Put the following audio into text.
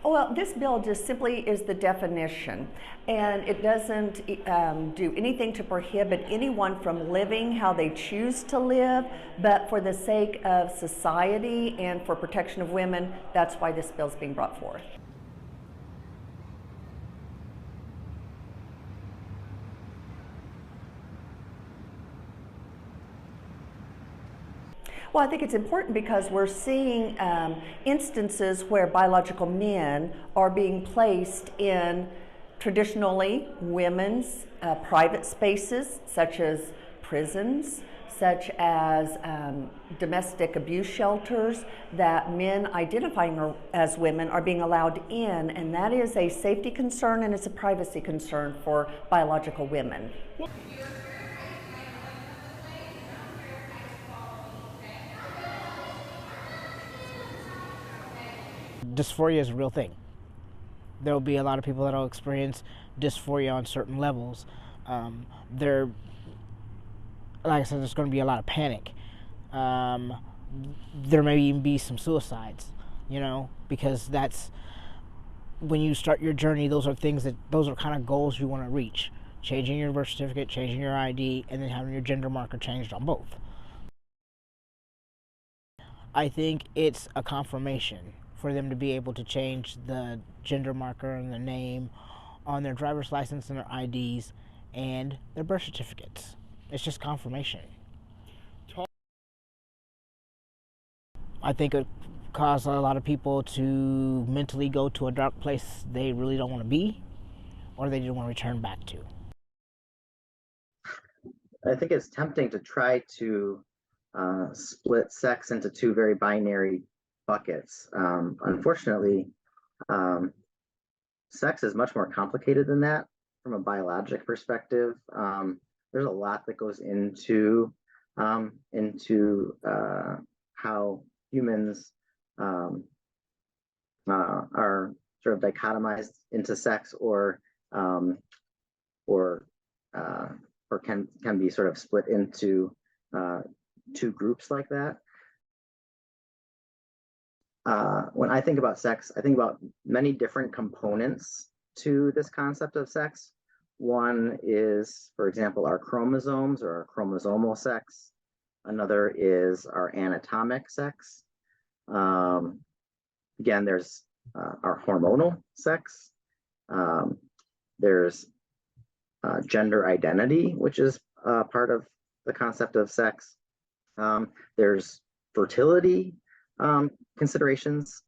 Well, this bill just simply is the definition, and it doesn't do anything to prohibit anyone from living how they choose to live, but for the sake of society and for protection of women, that's why this bill is being brought forth. Well, I think it's important because we're seeing instances where biological men are being placed in traditionally women's private spaces, such as prisons, such as domestic abuse shelters, that men identifying as women are being allowed in, and that is a safety concern and it's a privacy concern for biological women. Dysphoria is a real thing. There will be a lot of people that will experience dysphoria on certain levels. There, like I said, there's going to be a lot of panic. There may even be some suicides, because that's when you start your journey. Those are kind of goals you want to reach. Changing your birth certificate, changing your ID, and then having your gender marker changed on both. I think it's a confirmation for them to be able to change the gender marker and the name on their driver's license and their IDs and their birth certificates. It's just confirmation. I think it caused a lot of people to mentally go to a dark place they really don't want to be, or they didn't want to return back to. I think it's tempting to try to split sex into two very binary buckets. Unfortunately, sex is much more complicated than that from a biologic perspective. There's a lot that goes into how humans are sort of dichotomized into sex or can be sort of split into two groups like that. When I think about sex, I think about many different components to this concept of sex. One is, for example, our chromosomes or our chromosomal sex. Another is our anatomic sex. Again, there's our hormonal sex. There's gender identity, which is part of the concept of sex. There's fertility considerations